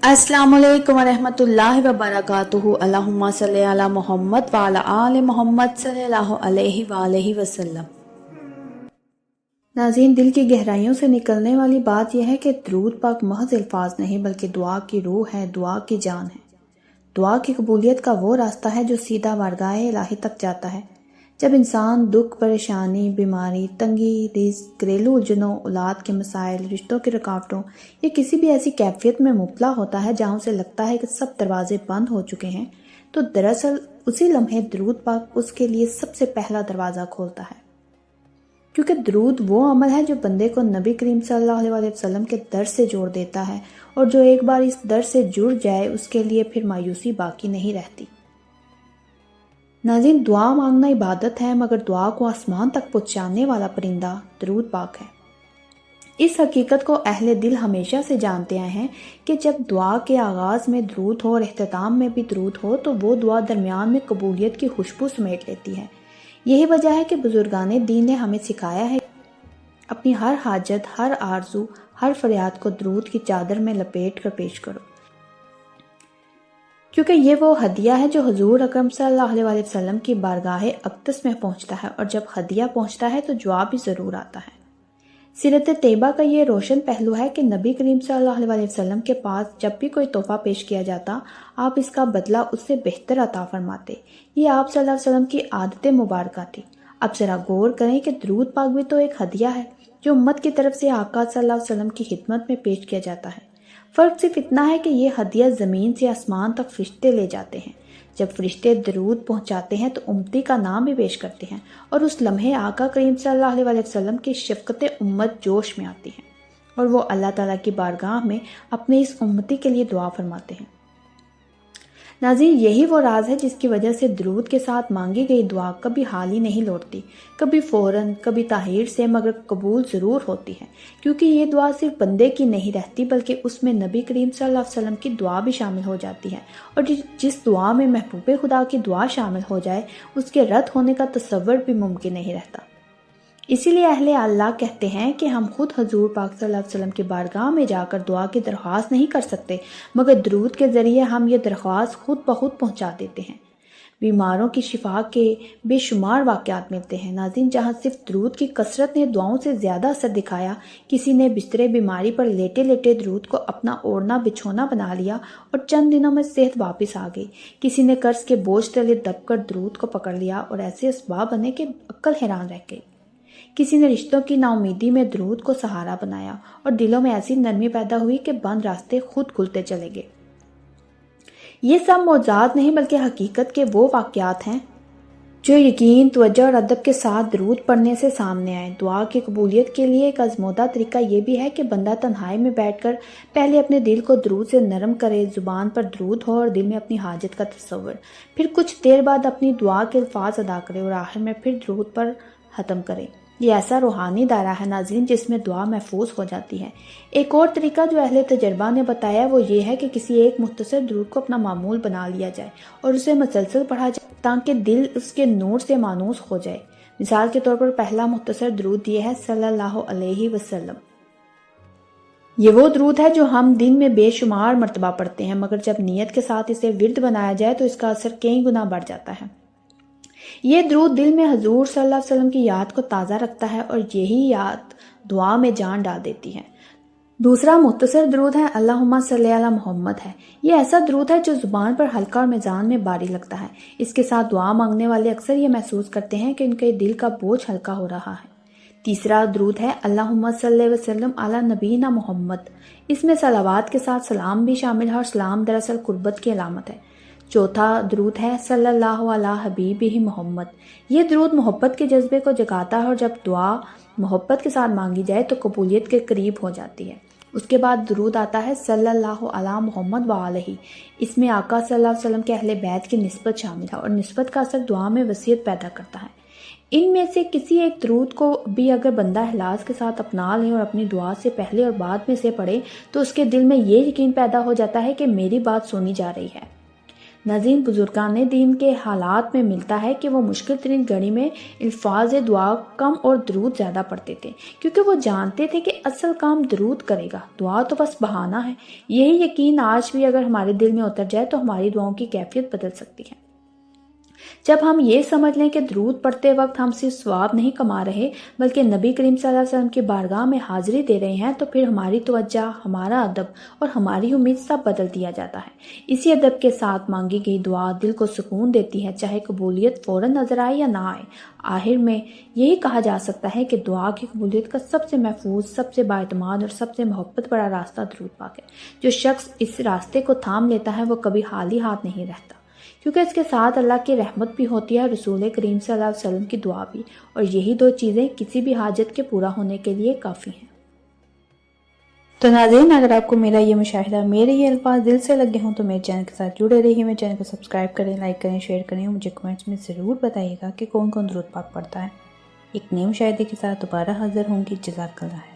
अस्सलामु अलैकुम वरहमतुल्लाहि वबरकातुहू। अल्लाहुम्मा सल्ली अला मोहम्मद व अला आले मोहम्मद सल्लल्लाहु अलैहि वसल्लम। नाज़रीन, दिल की गहराइयों से निकलने वाली बात यह है कि दरूद पाक महज अल्फाज नहीं बल्कि दुआ की रूह है, दुआ की जान है। दुआ की कबूलियत का वो रास्ता है जो सीधा बारगाह इलाही तक जाता है। जब इंसान दुख, परेशानी, बीमारी, तंगी, रिज़्क, घरेलू उलझनों, औलाद के मसाइल, रिश्तों की रुकावटों या किसी भी ऐसी कैफियत में मुब्तला होता है जहाँ उसे लगता है कि सब दरवाजे बंद हो चुके हैं, तो दरअसल उसी लम्हे दरूद पाक उसके लिए सबसे पहला दरवाज़ा खोलता है। क्योंकि दरूद वो अमल है जो बंदे को नबी करीम सल्लल्लाहु अलैहि वसल्लम के दर से जोड़ देता है, और जो एक बार इस दर से जुड़ जाए उसके लिए फिर मायूसी बाकी नहीं रहती। नाज़रीन, दुआ मांगना इबादत है, मगर दुआ को आसमान तक पहुंचाने वाला परिंदा दरूद पाक है। इस हकीकत को अहले दिल हमेशा से जानते आए हैं कि जब दुआ के आगाज़ में दरूद हो और इख्तिताम में भी दरूद हो तो वो दुआ दरमियान में कबूलियत की खुशबू समेट लेती है। यही वजह है कि बुजुर्गाने दीन ने हमें सिखाया है अपनी हर हाजत, हर आरजू, हर फरियाद को दरूद की चादर में लपेट कर पेश करो, क्योंकि ये वो हदिया है जो हुजूर अकरम सल्लल्लाहु अलैहि वसल्लम की बारगाह अक़दस में पहुंचता है, और जब हदिया पहुंचता है तो जवाब भी ज़रूर आता है। सीरत तैयबा का ये रोशन पहलू है कि नबी करीम सल्लल्लाहु अलैहि वसल्लम के पास जब भी कोई तोहफा पेश किया जाता, आप इसका बदला उससे बेहतर अता फरमाते। ये आप सल्लल्लाहु अलैहि वसल्लम की आदत मुबारक थी। अब जरा गौर करें कि दरूद पाक भी तो एक हदिया है जो उम्मत की तरफ से आका सल्लल्लाहु अलैहि वसल्लम की खिदमत में पेश किया जाता है। फ़र्क सिर्फ इतना है कि ये हदिया ज़मीन से आसमान तक फरिश्ते ले जाते हैं। जब फरिश्ते दरूद पहुंचाते हैं तो उम्मती का नाम भी पेश करते हैं, और उस लम्हे आका करीम सल्लल्लाहु अलैहि वसल्लम की शफ़क़त उम्मत जोश में आती है, और वो अल्लाह ताला की बारगाह में अपने इस उम्मती के लिए दुआ फरमाते हैं। नाज़रीन, यही वो राज है जिसकी वजह से दरूद के साथ मांगी गई दुआ कभी हाली नहीं लौटती, कभी फ़ौरन, कभी ताहीर से, मगर कबूल ज़रूर होती है। क्योंकि ये दुआ सिर्फ बंदे की नहीं रहती बल्कि उसमें नबी करीम सल्लल्लाहु अलैहि वसल्लम की दुआ भी शामिल हो जाती है, और जिस दुआ में महबूब खुदा की दुआ शामिल हो जाए उसके रद्द होने का तसव्वुर भी मुमकिन नहीं रहता। इसीलिए अहले अल्लाह कहते हैं कि हम खुद हजूर पाक सल्लल्लाहु अलैहि वसल्लम की बारगाह में जाकर दुआ की दरख्वास्त नहीं कर सकते, मगर दरूद के ज़रिए हम ये दरख्वास्त खुद ब खुद पहुँचा देते हैं। बीमारों की शिफा के बेशुमार वाक़यात मिलते हैं नाज़रीन, जहाँ सिर्फ दरूद की कसरत ने दुआओं से ज़्यादा असर दिखाया। किसी ने बिस्तरे बीमारी पर लेटे लेटे दरूद को अपना ओढ़ना बिछोना बना लिया और चंद दिनों में सेहत वापस आ गई। किसी ने कर्ज के बोझ तले दबकर दरूद को पकड़ लिया और ऐसे असबाब बने कि अक्ल हैरान रह गई। किसी ने रिश्तों की नाउमीदी में दरूद को सहारा बनाया और दिलों में ऐसी नरमी पैदा हुई कि बंद रास्ते खुद खुलते चले गए। ये सब मौजूद नहीं बल्कि हकीकत के वो वाक़यात हैं जो यकीन, तवज्जो और अदब के साथ दरूद पढ़ने से सामने आए। दुआ की कबूलियत के लिए एक आज़मूदा तरीका ये भी है कि बंदा तन्हाई में बैठकर पहले अपने दिल को दरूद से नरम करे, ज़ुबान पर दरूद हो और दिल में अपनी हाजत का तसव्वुर, फिर कुछ देर बाद अपनी दुआ के अल्फाज अदा करे और आखिर में फिर दरूद पर ख़त्म करे। ये ऐसा रूहानी दायरा है नाज़रीन जिसमें दुआ महफूज हो जाती है। एक और तरीका जो अहले तजर्बा ने बताया वो ये है कि किसी एक मुख्तसर दरूद को अपना मामूल बना लिया जाए और उसे मुसलसल पढ़ा जाए ताकि दिल उसके नूर से मानूस हो जाए। मिसाल के तौर पर पहला मुख्तसर दरूद ये है सल्लल्लाहु अलैहि वसल्लम। ये वो दरूद है जो हम दिन में बेशुमार मरतबा पढ़ते हैं, मगर जब नीयत के साथ इसे विर्द बनाया जाए तो इसका असर कई गुना बढ़ जाता है। ये दरूद दिल में हजूर सल्लल्लाहु अलैहि वसल्लम की याद को ताज़ा रखता है और यही याद दुआ में जान डाल देती है। दूसरा मुख्तसर दरूद है अल्लाहुम्मा सल्ली अला मोहम्मद है। ये ऐसा दरूद है जो ज़ुबान पर हल्का और मिजान में भारी लगता है। इसके साथ दुआ मांगने वाले अक्सर ये महसूस करते हैं कि उनके दिल का बोझ हल्का हो रहा है। तीसरा दरूद है अल्लाहुम्मा सल्ली वसल्लम अला नबीना मोहम्मद। इसमें सलावात के साथ सलाम भी शामिल है और सलाम दरअसल कुर्बत की अलामत है। चौथा दरूद है सल्लल्लाहु अला हबीबिही मोहम्मद। ये दरूद मोहब्बत के जज्बे को जगाता है और जब दुआ मोहब्बत के साथ मांगी जाए तो कबूलियत के करीब हो जाती है। उसके बाद दरूद आता है सल्लल्लाहु अला मोहम्मद व आलिही। इसमें आका सल्लल्लाहु अलैहि वसल्लम के अहले बैत की निस्बत शामिल है और निस्बत का असर दुआ में वसीयत पैदा करता है। इनमें से किसी एक दरूद को भी अगर बंदा इखलास के साथ अपना ले और अपनी दुआ से पहले और बाद में से पढ़े तो उसके दिल में ये यकीन पैदा हो जाता है कि मेरी बात सुनी जा रही है। ناظرین، بزرگان دین کے حالات میں ملتا ہے کہ وہ مشکل ترین گھڑی میں الفاظ دعا کم اور درود زیادہ پڑھتے تھے، کیونکہ وہ جانتے تھے کہ اصل کام درود کرے گا، دعا تو بس بہانہ ہے۔ یہی یقین آج بھی اگر ہمارے دل میں اتر جائے تو ہماری دعاؤں کی کیفیت بدل سکتی ہے۔ جب ہم یہ سمجھ لیں کہ درود پڑھتے وقت ہم صرف ثواب نہیں کما رہے بلکہ نبی کریم صلی اللہ علیہ وسلم کی بارگاہ میں حاضری دے رہے ہیں، تو پھر ہماری توجہ، ہمارا ادب اور ہماری امید سب بدل دیا جاتا ہے۔ اسی ادب کے ساتھ مانگی گئی دعا دل کو سکون دیتی ہے، چاہے قبولیت فوراً نظر آئے یا نہ آئے۔ آخر میں یہی کہا جا سکتا ہے کہ دعا کی قبولیت کا سب سے محفوظ، سب سے بااعتماد اور سب سے محبت بڑا راستہ درود پاک ہے۔ جو شخص اس راستے کو تھام لیتا ہے وہ کبھی خالی ہاتھ نہیں رہتا، کیونکہ اس کے ساتھ اللہ کی رحمت بھی ہوتی ہے، رسول کریم صلی اللہ علیہ وسلم کی دعا بھی، اور یہی دو چیزیں کسی بھی حاجت کے پورا ہونے کے لیے کافی ہیں۔ تو ناظرین، اگر آپ کو میرا یہ مشاہدہ، میرے یہ الفاظ دل سے لگے ہوں تو میرے چینل کے ساتھ جڑے رہیے، میرے چینل کو سبسکرائب کریں، لائک کریں، شیئر کریں، اور مجھے کمنٹس میں ضرور بتائیے گا کہ کون کون درود پاک پڑھتا ہے۔ ایک نئے مشاہدے کے ساتھ دوبارہ حاضر ہوں گی۔ جزاک اللہ۔